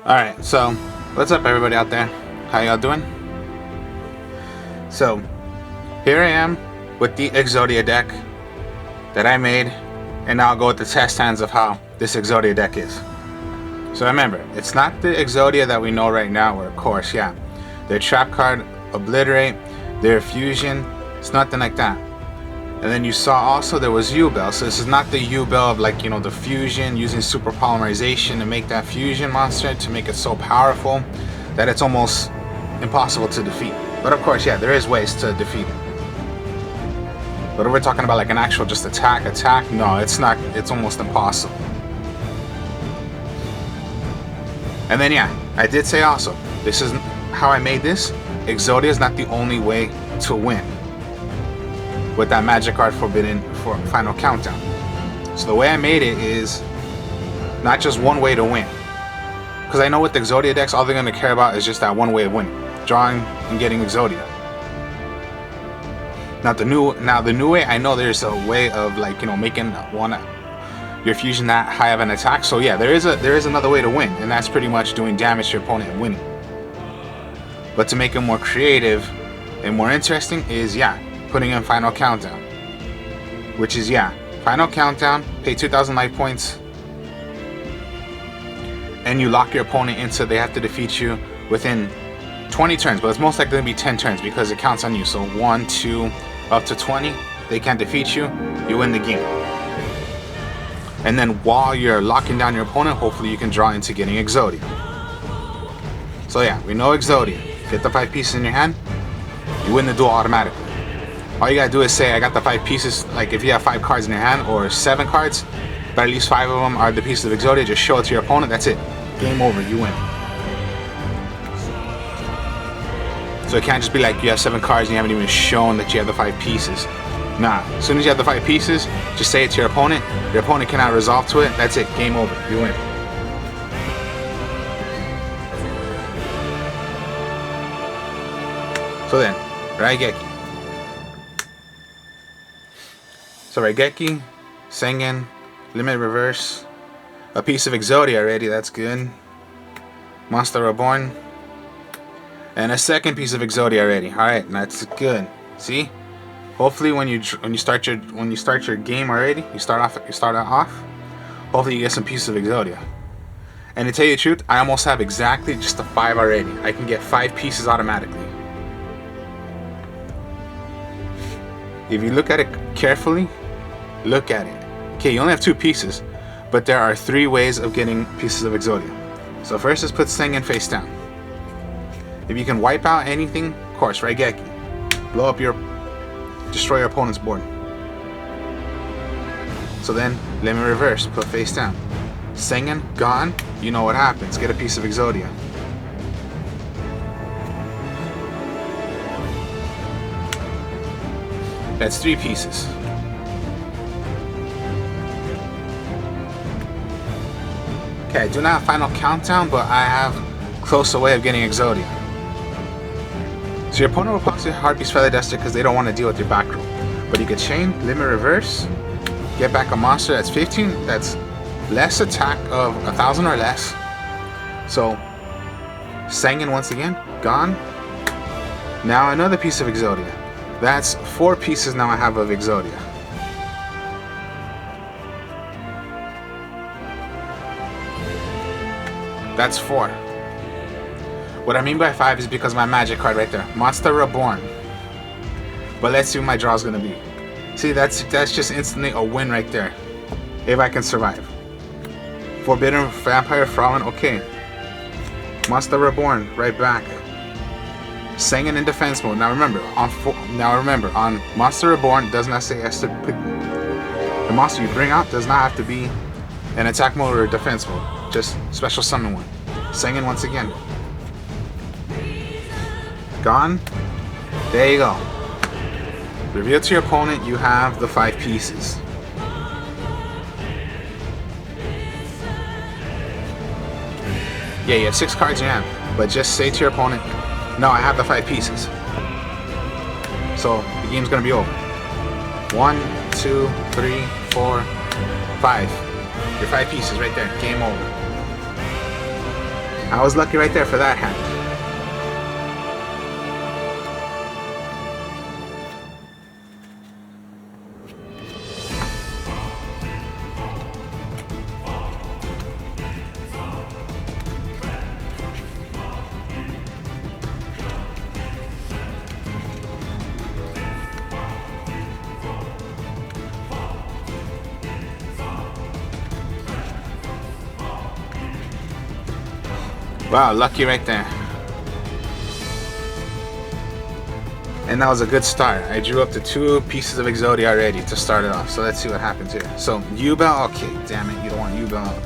Alright, so what's up everybody out there? How y'all doing? So here I am with the Exodia deck that I made, and now I'll go with the test hands of how this Exodia deck is. So remember, it's not the Exodia that we know right now, where of course, yeah, their trap card, obliterate, their fusion, it's nothing like that. And then you saw also there was U-Bell, so this is not the U-Bell of, like, you know, the fusion, using super polymerization to make that fusion monster, to make it so powerful that it's almost impossible to defeat. But of course, yeah, there is ways to defeat it. But if we're talking about like an actual just attack, no, it's not, it's almost impossible. And then yeah, I did say also, this is how I made this. Exodia is not the only way to win with that magic card forbidden for final countdown. So the way I made it is not just one way to win, because I know with the Exodia decks all they're going to care about is just that one way of winning, drawing and getting Exodia. Now the new way, I know there's a way of, like, you know, making your fusion that high of an attack. So yeah, there is another way to win, and that's pretty much doing damage to your opponent and winning. But to make it more creative and more interesting is, yeah, putting in final countdown, which is, yeah, final countdown, pay 2,000 life points, and you lock your opponent into they have to defeat you within 20 turns, but it's most likely going to be 10 turns because it counts on you. So 1, 2, up to 20, they can't defeat you, you win the game. And then while you're locking down your opponent, hopefully you can draw into getting Exodia. So yeah, we know Exodia. Get the 5 pieces in your hand, you win the duel automatically. All you gotta do is say, I got the 5 pieces. Like if you have 5 cards in your hand or 7 cards, but at least 5 of them are the pieces of Exodia, just show it to your opponent, that's it. Game over, you win. So it can't just be like you have 7 cards and you haven't even shown that you have the 5 pieces. Nah, as soon as you have the 5 pieces, just say it to your opponent cannot resolve to it, that's it, game over, you win. So then, Raigeki. So Raigeki, Sengen, Limit Reverse, a piece of Exodia already, that's good. Monster Reborn, and a second piece of Exodia already. All right, that's good. See, hopefully when you start your game already, you start off. Hopefully you get some pieces of Exodia. And to tell you the truth, I almost have exactly just the 5 already. I can get 5 pieces automatically. If you look at it carefully, look at it. Okay, you only have 2 pieces, but there are 3 ways of getting pieces of Exodia. So first is put Sengen face down. If you can wipe out anything, of course, Raigeki. Destroy your opponent's board. So then, Limit Reverse, put face down. Sengen, gone, you know what happens, get a piece of Exodia. That's 3 pieces. Okay, I do not have final countdown, but I have close way of getting Exodia. So your opponent will possibly hard piece Feather Duster because they don't want to deal with your back row. But you could chain, Limit Reverse, get back a monster that's 15, that's less attack of 1,000 or less. So Sengen once again, gone. Now another piece of Exodia. That's 4 pieces now I have of Exodia. That's 4. What I mean by 5 is because of my magic card right there. Monster Reborn. But let's see what my draw is going to be. See, that's just instantly a win right there. If I can survive. Forbidden Vampire Fallen, okay. Monster Reborn, right back. Sengen in defense mode. Now remember, on Monster Reborn, does not say has to pick. The monster you bring out does not have to be in attack mode or defense mode. Just special summon one. Sengen once again. Gone. There you go. Reveal to your opponent you have the 5 pieces. Yeah, you have 6 cards in your hand, but just say to your opponent, no, I have the 5 pieces. So the game's gonna be over. 1, 2, 3, 4, 5. Your 5 pieces right there. Game over. I was lucky right there for that hand. Wow, lucky right there. And that was a good start. I drew up the 2 pieces of Exodia already to start it off. So let's see what happens here. So U-Bell, okay, damn it, you don't want U-Bell.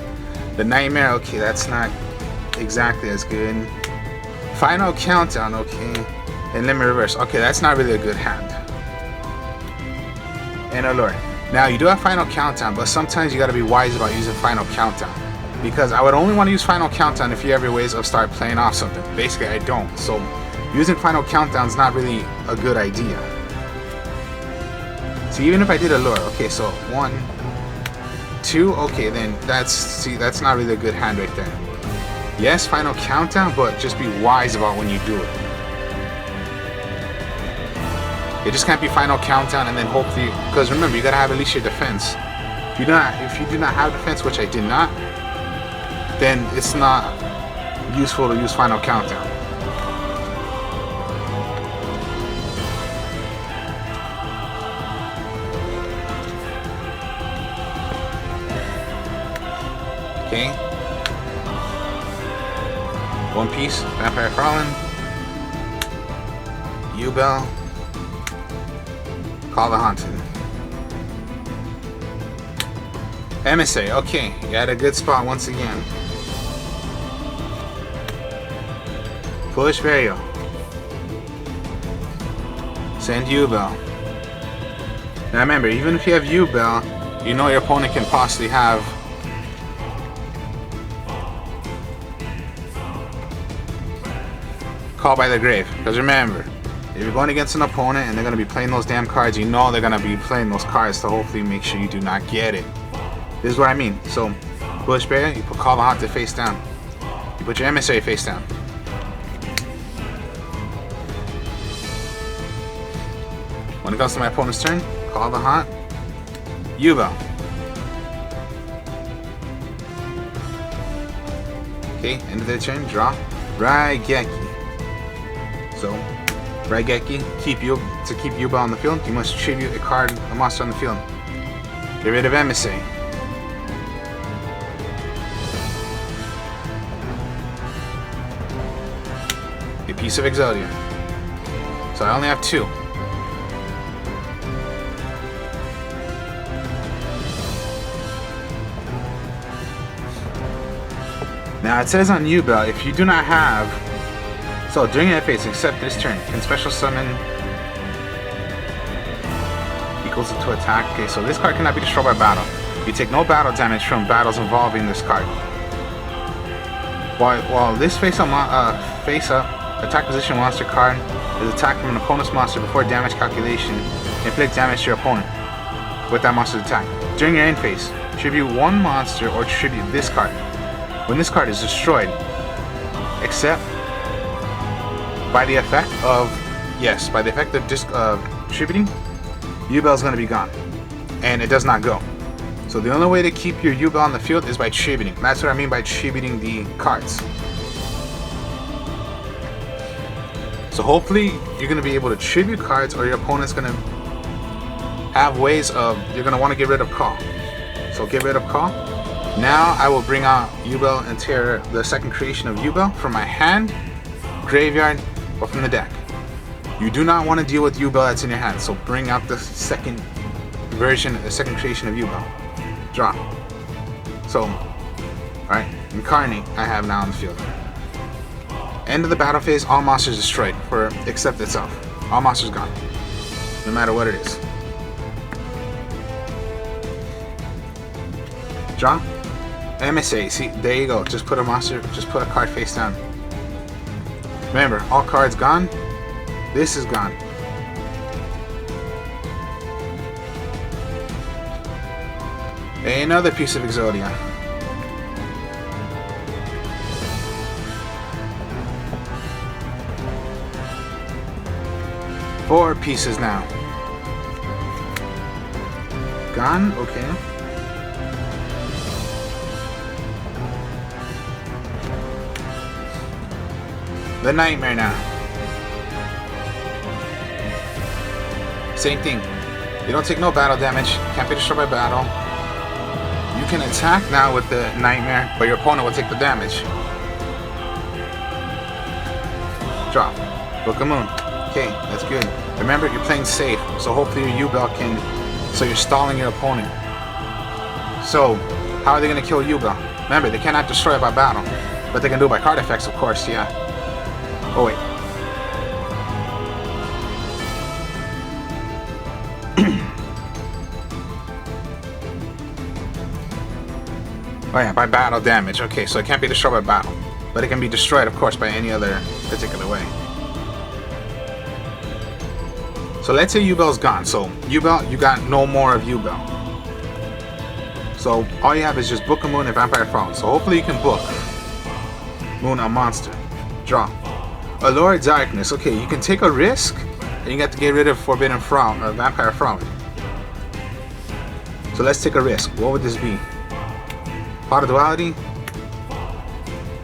The Nightmare, okay, that's not exactly as good. Final Countdown, okay. And Limit Reverse, okay, that's not really a good hand. And Allure. Now you do have Final Countdown, but sometimes you gotta be wise about using Final Countdown. Because I would only want to use Final Countdown if you have your ways of start playing off something. Basically, I don't. So, using Final Countdown is not really a good idea. So, even if I did Allure, okay, so 1, 2, okay, then that's not really a good hand right there. Yes, Final Countdown, but just be wise about when you do it. It just can't be Final Countdown and then hopefully, because remember, you gotta have at least your defense. If you do not have defense, which I did not, then it's not useful to use Final Countdown. Okay. 1 piece, Vampire Crawling, U-Bell, Call the Haunted. MSA, okay, you had a good spot once again. Foolish Burial. Send U-Bell. Now remember, even if you have U-Bell, you know your opponent can possibly have Call by the Grave. Because remember, if you're going against an opponent and they're going to be playing those damn cards, you know they're going to be playing those cards to hopefully make sure you do not get it. This is what I mean. So, Foolish Burial, you put Call the Haunted face down. You put your MSA face down. When it comes to my opponent's turn, Call the Haunt, U-Bell. Okay, end of their turn, draw Raigeki. So, Raigeki, to keep U-Bell on the field, you must tribute a card, a monster on the field. Get rid of MSA. A piece of Exodia. So I only have 2. Now it says on U-Bell, if you do not have, so during that phase, except this turn, can special summon equals to attack. Okay, so this card cannot be destroyed by battle. You take no battle damage from battles involving this card. While this face-up attack position monster card is attacked from an opponent's monster before damage calculation, inflict damage to your opponent with that monster's attack. During your end phase, tribute 1 monster or tribute this card. When this card is destroyed, except by the effect of tributing, U-Bell is going to be gone, and it does not go. So the only way to keep your U-Bell on the field is by tributing. That's what I mean by tributing the cards. So hopefully you're going to be able to tribute cards, or your opponent's going to have ways of, you're going to want to get rid of Call. So get rid of Call. Now I will bring out U-Bell and tear the second creation of U-Bell from my hand, graveyard, or from the deck. You do not want to deal with U-Bell that's in your hand, so bring out the second version, the second creation of U-Bell. Draw. So, alright, Incarnate I have now on the field. End of the battle phase, all monsters destroyed, except itself. All monsters gone. No matter what it is. Draw. MSA, see, there you go. Just put a monster, just put a card face down. Remember, all cards gone. This is gone. Another piece of Exodia. Four pieces now. Gone? Okay. The Nightmare now. Same thing. You don't take no battle damage. Can't be destroyed by battle. You can attack now with the Nightmare, but your opponent will take the damage. Drop. Book of Moon. Okay, that's good. Remember, you're playing safe, so hopefully your U-Bell can... So you're stalling your opponent. So, how are they going to kill U-Bell? Remember, they cannot destroy it by battle. But they can do it by card effects, of course, yeah. Oh, wait. Oh yeah, by battle damage. Okay, so it can't be destroyed by battle. But it can be destroyed, of course, by any other particular way. So let's say U-Bell's gone. So U-Bell, you got no more of U-Bell. So all you have is just Book of Moon and Vampire Fallen. So hopefully you can book Moon a monster. Draw. Allure of Darkness. Okay, you can take a risk and you got to get rid of Forbidden Frolic, or Vampire Frolic. So let's take a risk. What would this be? Pot of Duality?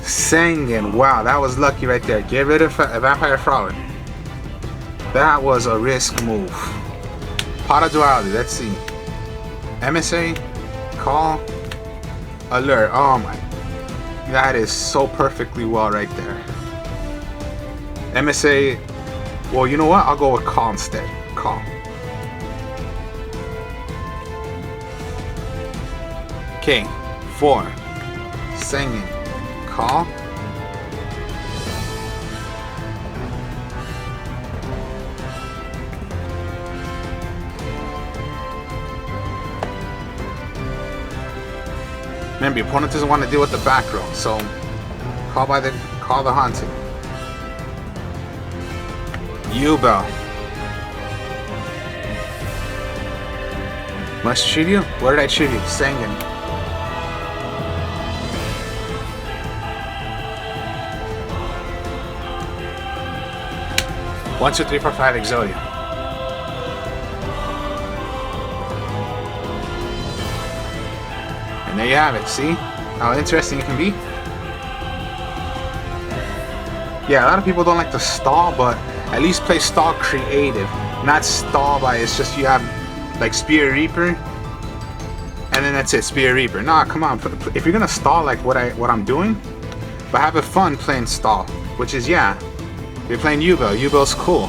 Sanguine. Wow, that was lucky right there. Get rid of Vampire Frolic. That was a risk move. Pot of Duality, let's see. MSA, Call, Alert. Oh my. That is so perfectly well right there. MSA, well, you know what? I'll go with Call instead. Call. Okay, 4. Singing. Call. Remember, your opponent doesn't want to deal with the back row, so call the Haunted. U-Bell. Must treat you? What did I treat you? Sanguine. One, two, three, four, five, Exodia. And there you have it. See how interesting it can be? Yeah, a lot of people don't like to stall, but at least play stall creative. Not stall by it's just you have like Spear Reaper, and then that's it, Spear Reaper. Nah, come on. If you're gonna stall like what I'm doing, but have a fun playing stall, which is yeah. You're playing U-Bell. U-Bell's cool.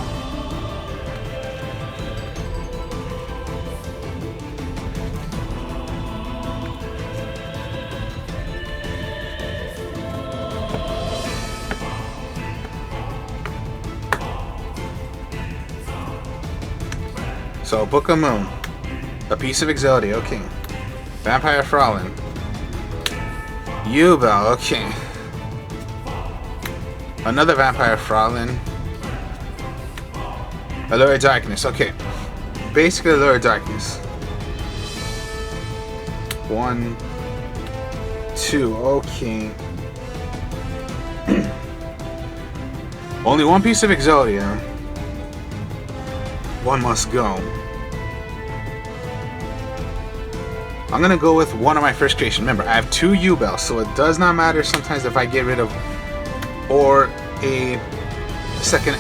So, Book of Moon. A piece of Exodia, okay. Vampire Frolic. U-Bell, okay. Another Vampire Frolic. Allure of Darkness, okay. Basically Allure of Darkness. 1, 2, okay. Only one piece of Exodia. One must go. I'm gonna go with one of my first creation. Remember, I have 2 U-Bells, so it does not matter sometimes if I get rid of or the second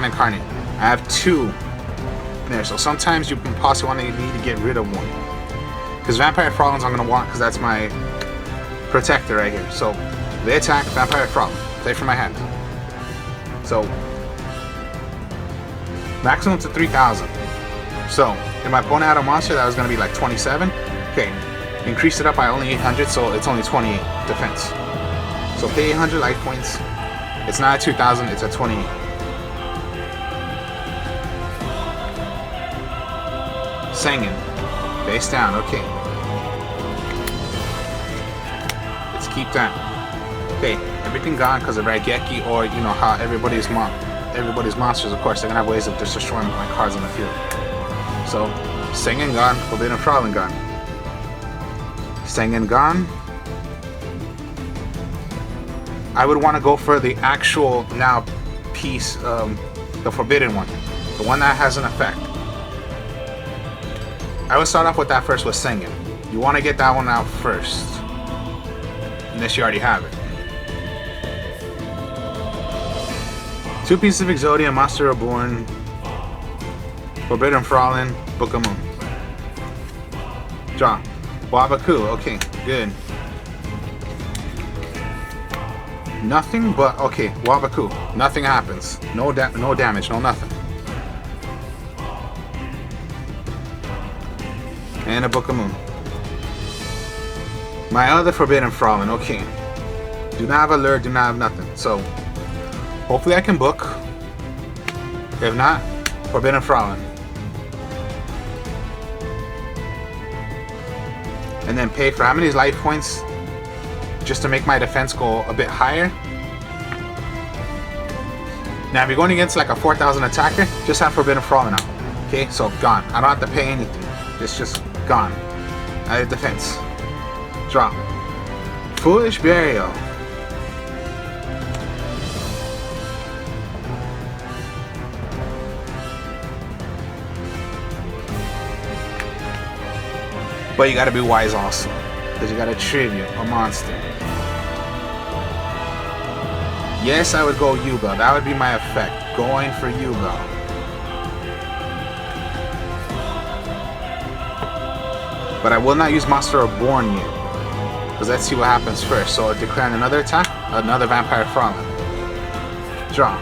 incarnate. I have 2 there, so sometimes you can possibly want to need to get rid of one. Because Vampire Frolic I'm gonna want because that's my protector right here. So they attack Vampire Frolic. Play from my hand. So maximum to 3,000. So if my opponent had a monster that was gonna be like 27, okay, increase it up by only 800, so it's only 28 defense. So pay 800 life points. It's not at 2,000, it's at 28. Singing. Face down, okay. Let's keep that. Okay, everything gone because of Raigeki, or you know how everybody's monsters, of course, they're gonna have ways of just destroying my cards on the field. So, Singing gone, Forbidden Frolic gone. Sengen gone. I would want to go for the actual now piece, the forbidden one, the one that has an effect. I would start off with that first with Sengen. You want to get that one out first, unless you already have it. 2 pieces of Exodia, Monster Reborn, Forbidden Frolin, Book of Moon. Draw. Wabaku, okay, good. Nothing but, okay, Wabaku. Nothing happens. No damage, no nothing. And a Book of Moon. My other Forbidden Frolin, okay. Do not have a lure, do not have nothing. So, hopefully I can book. If not, Forbidden Frolin. And then pay for how many life points just to make my defense go a bit higher. Now if you're going against like a 4,000 attacker, just have Forbidden Frolin out. Okay, so gone. I don't have to pay anything. It's just gone. Out of defense. Draw. Foolish Burial. But you gotta be wise also, because you gotta tribute a monster. Yes, I would go Yubel. That would be my effect. Going for Yubel. But I will not use Monster Reborn yet, because let's see what happens first. So declaring another attack, another Vampire Frolin. Draw.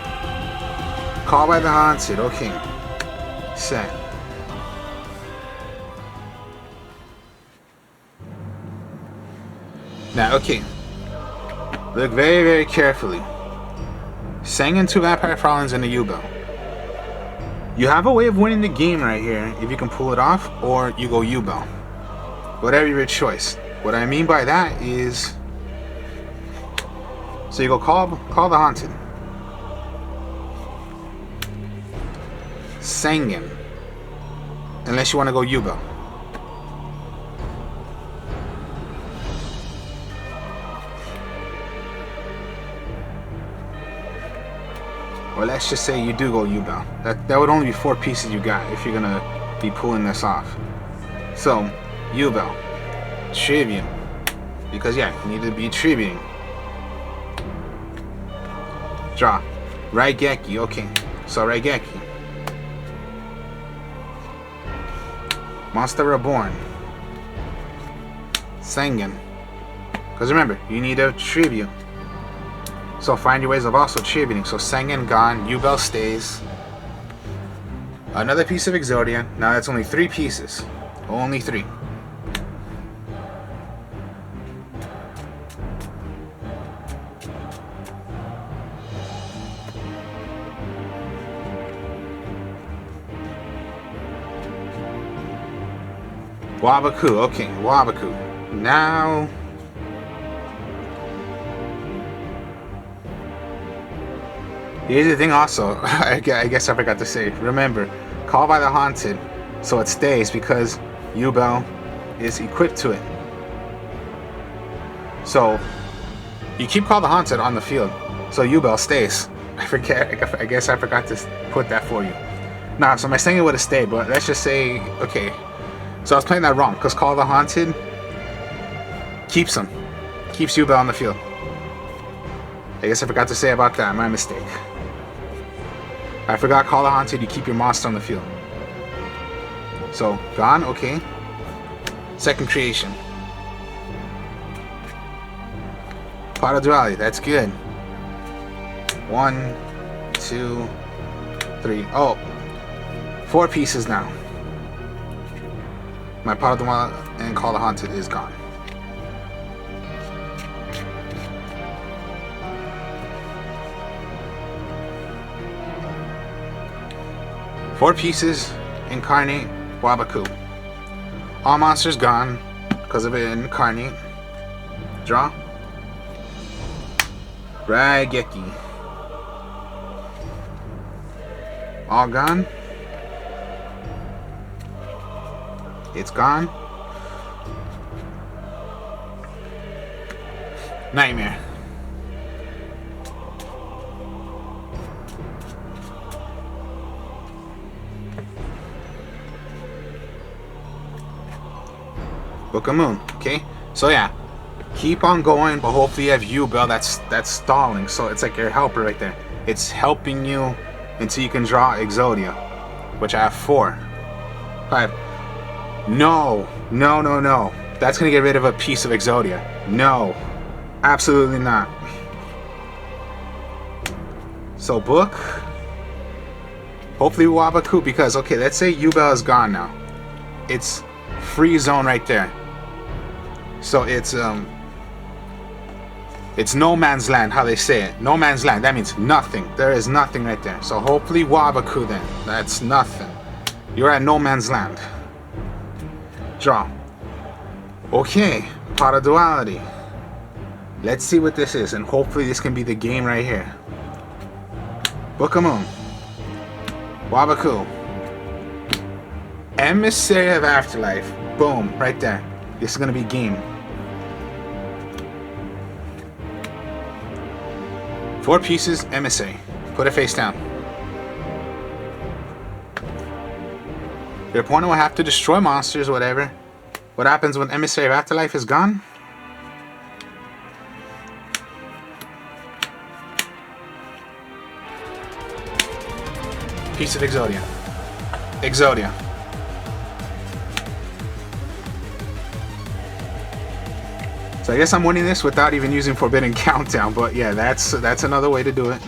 Call by the Haunted. Okay. Set. Now, okay. Look very, very carefully. Sengen 2 Vampire Frolins and a Yubel. You have a way of winning the game right here if you can pull it off, or you go Yubel. Whatever your choice. What I mean by that is, so you go call the Haunted. Sengen. Unless you want to go Yubel. Or let's just say you do go Yubel. That would only be 4 pieces you got if you're gonna be pulling this off. So, Yubel. Tribute. Because yeah, you need to be tributing. Draw. Raigeki, okay. So Raigeki. Monster Reborn. Sengen. Because remember, you need a tribute. So find your ways of also tributing. So Sengen gone, Yubel stays. Another piece of Exodia. Now that's only 3 pieces. Only 3. Wabaku, okay, Wabaku. Now here's the thing also, I guess I forgot to say. Remember, Call by the Haunted, so it stays because Yubel is equipped to it. So you keep Call the Haunted on the field, so Yubel stays. I guess I forgot to put that for you. Nah, so my Sengen would have stayed, but let's just say, okay. So I was playing that wrong, because Call the Haunted keeps him. Keeps Yubel on the field. I guess I forgot to say about that, my mistake. I forgot Call the Haunted, you keep your monster on the field. So, gone, okay. Second creation. Pot of Duality, that's good. 1, 2, 3. Oh, 4 pieces now. My Pot of Duality and Call the Haunted is gone. Four pieces, Incarnate, Wabaku. All monsters gone because of it Incarnate. Draw. Raigeki. All gone. It's gone. Nightmare. Book of Moon. Okay, so yeah, keep on going, but hopefully you have U-Bell that's stalling. So it's like your helper right there. It's helping you until you can draw Exodia, which I have 4, 5. No, no, no, no. That's gonna get rid of a piece of Exodia. No, absolutely not. So book. Hopefully Wabaku, because okay, let's say U-Bell is gone now. It's free zone right there. So it's no man's land, how they say it. No man's land. That means nothing. There is nothing right there. So hopefully Wabaku then. That's nothing. You're at no man's land. Draw. Okay, pot of duality. Let's see what this is, and hopefully this can be the game right here. Book of Moon. Wabaku. Emissary of Afterlife. Boom, right there. This is gonna be game. 4 pieces, Emissary. Put it face down. Your opponent will have to destroy monsters or whatever. What happens when Emissary of Afterlife is gone? Piece of Exodia. Exodia. So I guess I'm winning this without even using Forbidden Countdown, but yeah, that's another way to do it.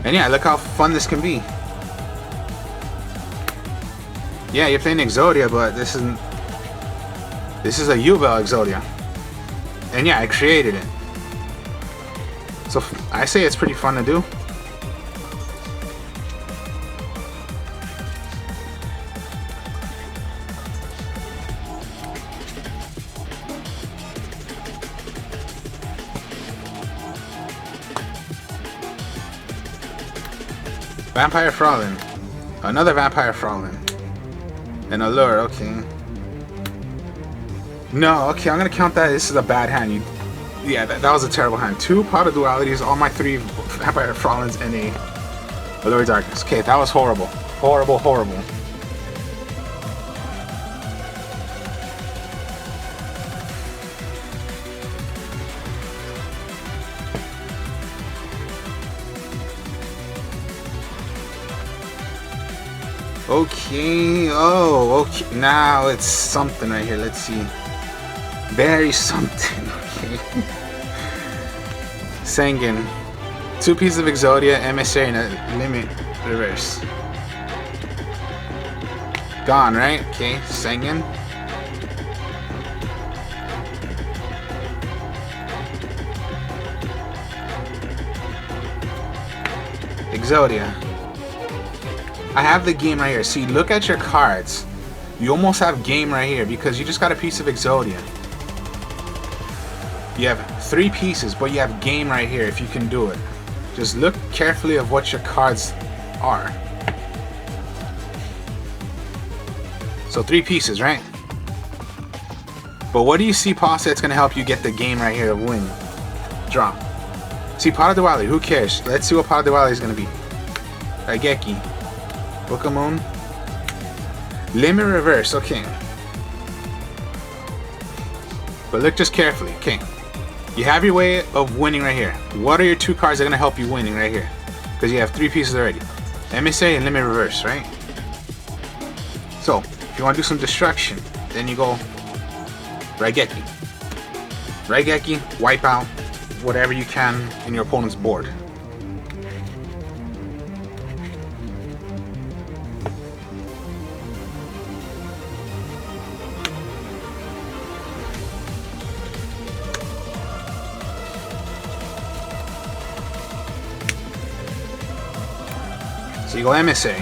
And yeah, look how fun this can be. Yeah, you're playing Exodia, but this is a U-Bell Exodia. And yeah, I created it. So I say it's pretty fun to do. Vampire Fraulein. Another Vampire Fraulein. An Allure, okay. No, okay, I'm gonna count that. This is a bad hand. Yeah, that was a terrible hand. 2 Pot of Dualities, all my 3 Vampire Frauleins, and a Allure Darkness. Okay, that was horrible. Horrible, horrible. Okay, oh, okay, now it's something right here, let's see. Very something, okay. Sanguine. 2 pieces of Exodia, Emissary, and a Limit Reverse. Gone, right? Okay, Sanguine. Exodia. I have the game right here. See, look at your cards. You almost have game right here because you just got a piece of Exodia. You have 3 pieces, but you have game right here if you can do it. Just look carefully of what your cards are. So 3 pieces, right? But what do you see, Pasta, that's going to help you get the game right here of win? Draw. See, Pot of Diwali, who cares? Let's see what Pot of Diwali is going to be. Raigeki. Book of Moon. Limit Reverse, okay. But look just carefully, okay. You have your way of winning right here. What are your 2 cards that are going to help you winning right here? Because you have 3 pieces already. Emissary and Limit Reverse, right? So, if you want to do some destruction, then you go Raigeki. Raigeki, wipe out whatever you can in your opponent's board. So you go Emissary.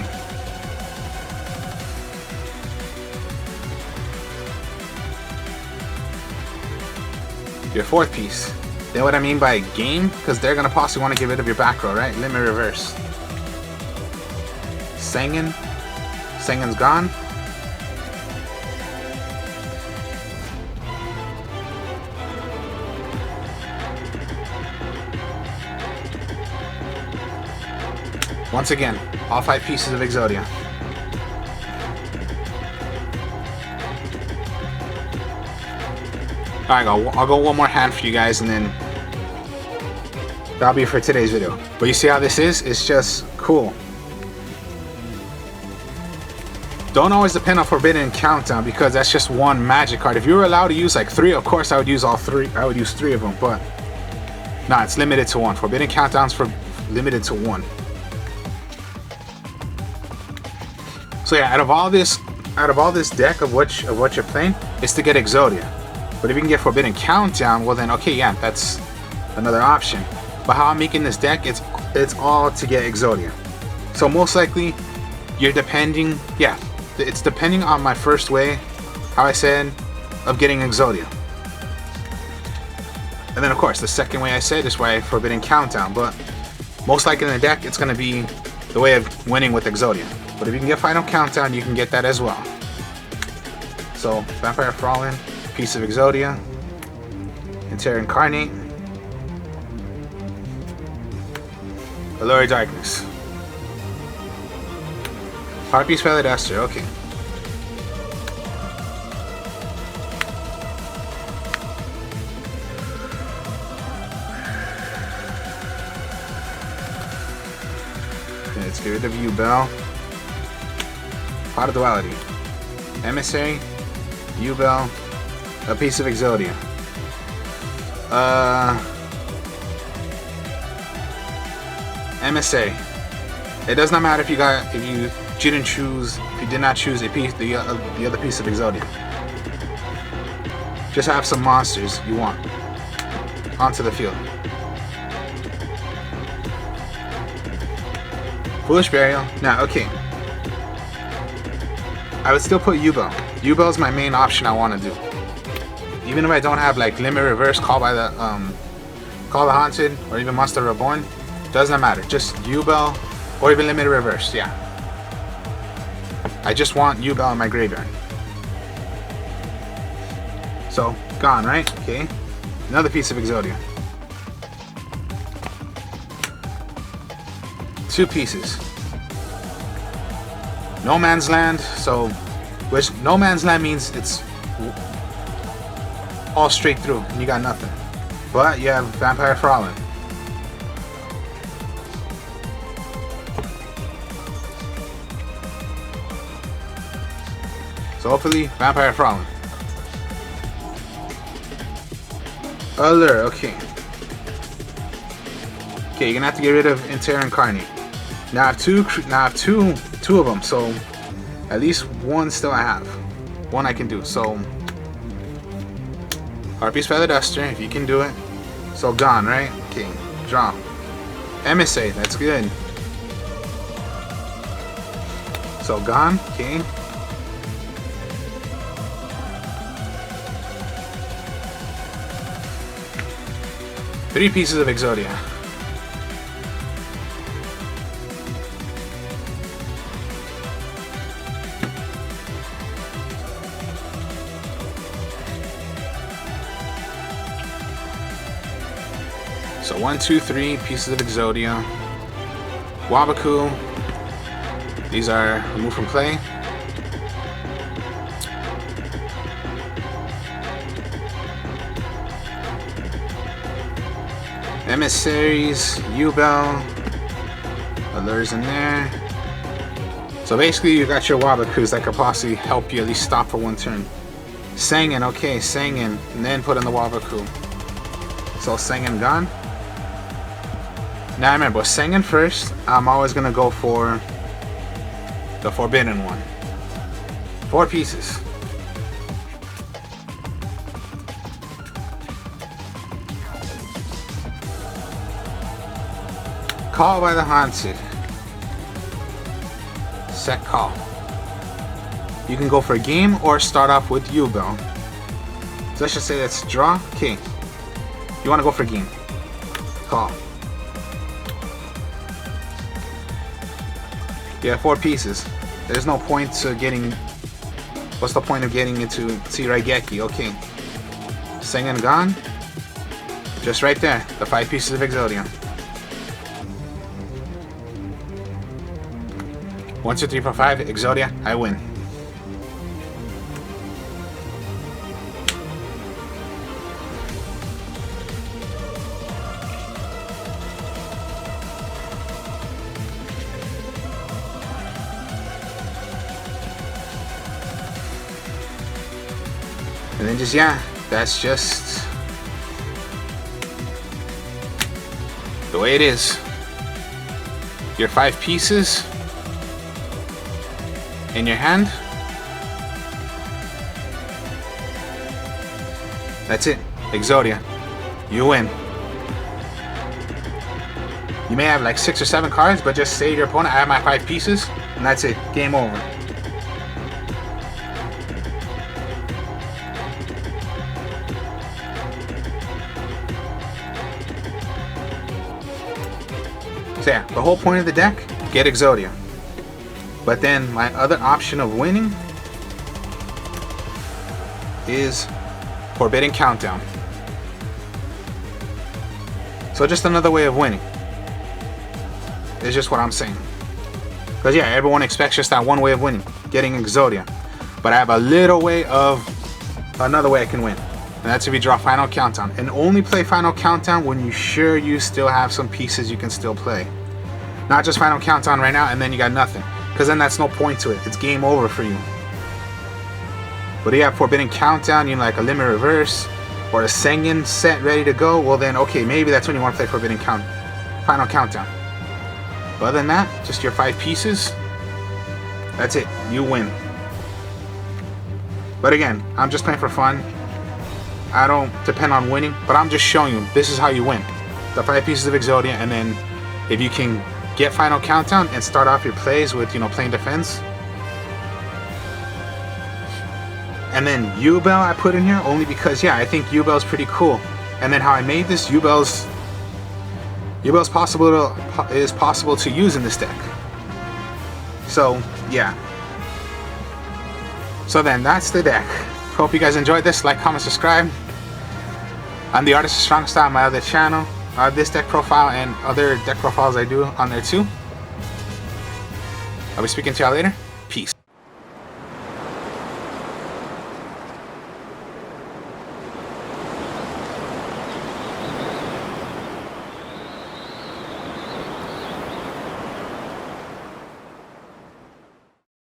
Your 4th piece. Then what I mean by game? Because they're going to possibly want to get rid of your back row, right? Limit Reverse. Sanguine. Sanguine's gone. Once again, all 5 pieces of Exodia. Alright, I'll go one more hand for you guys, and then that'll be for today's video. But you see how this is? It's just cool. Don't always depend on Forbidden Countdown, because that's just one magic card. If you were allowed to use like 3, of course I would use all 3. I would use 3 of them, but nah, it's limited to 1. Forbidden Countdown's limited to 1. So yeah, out of all this deck of what you're playing, is to get Exodia. But if you can get Forbidden Countdown, well then okay, yeah, that's another option. But how I'm making this deck, it's all to get Exodia. So most likely, you're depending, yeah, it's depending on my first way, how I said, of getting Exodia. And then of course, the second way I said is why Forbidden Countdown. But most likely in the deck, it's going to be the way of winning with Exodia. But if you can get Final Countdown, you can get that as well. So, Vampire Fallen, piece of Exodia, Interior Incarnate, Allure Darkness, Harpy's Feather Duster, okay. Okay, let's get rid of you, Bell. Pot of Duality, Emissary, U-Bell, a piece of Exodia. Emissary. It does not matter if you did not choose a piece, the other piece of Exodia. Just have some monsters you want onto the field. Foolish Burial. Now, okay. I would still put U-Bell. U-Bell's my main option I want to do. Even if I don't have like Limit Reverse, Call the Haunted, or even Monster Reborn, doesn't matter. Just U-Bell or even Limit Reverse, yeah. I just want U-Bell in my graveyard. So, gone, right? Okay. Another piece of Exodia. 2 pieces. No Man's Land, so which No Man's Land means it's all straight through and you got nothing. But you have Vampire Fallen. So hopefully Vampire Fallen. Allure, okay. Okay, you're gonna have to get rid of Interior Incarnate. Now I have two of them, so at least one still I have. One I can do. So Harpy's Feather Duster, if you can do it. So gone, right? Okay, draw. Emissary, that's good. So gone, okay. Three pieces of Exodia. So 1, 2, 3 pieces of Exodia. Wabaku. These are removed from play. Emissaries, U-Bell. Allures in there. So basically you got your Wabakus that could possibly help you at least stop for one turn. Sangan, okay, Sangan, and then put in the Wabaku. So Sangan gone. Now remember, Sangan first, I'm always gonna go for the forbidden one. 4 pieces. Call by the Haunted. Set call. You can go for a game or start off with U-Bell. So let's just say that's draw. Okay. You want to go for a game. Call. Yeah, 4 pieces. There's no point to getting... What's the point of getting into Raigeki? Okay. Sangan gone. Just right there. The 5 pieces of Exodia. 1, 2, 3, 4, 5, Exodia, I win. And then just, yeah, that's just the way it is. Your 5 pieces in your hand. That's it. Exodia. You win. You may have like 6 or 7 cards, but just say to your opponent, I have my 5 pieces, and that's it. Game over. So yeah, the whole point of the deck, get Exodia. But then my other option of winning is Forbidden Countdown. So just another way of winning. It's just what I'm saying. Because yeah, everyone expects just that one way of winning, getting Exodia. But I have a little way of, another way I can win. And that's if you draw Final Countdown. And only play Final Countdown when you're sure you still have some pieces you can still play. Not just Final Countdown right now and then you got nothing. Because then that's no point to it. It's game over for you. But if you have Forbidden Countdown, you know, like a Limit Reverse or a Sengen set ready to go, well then, okay, maybe that's when you want to play Final Countdown. But other than that, just your 5 pieces. That's it. You win. But again, I'm just playing for fun. I don't depend on winning, but I'm just showing you this is how you win. The 5 pieces of Exodia, and then if you can get Final Countdown and start off your plays with, you know, playing defense. And then U-Bell I put in here only because, yeah, I think U-Bell's pretty cool. And then how I made this, U-Bell's possible to use in this deck. So, yeah. So then, that's the deck. Hope you guys enjoyed this. Like, comment, subscribe. I'm the artist of Strongstyle, my other channel. This deck profile and other deck profiles I do on there too. I'll be speaking to y'all later. Peace.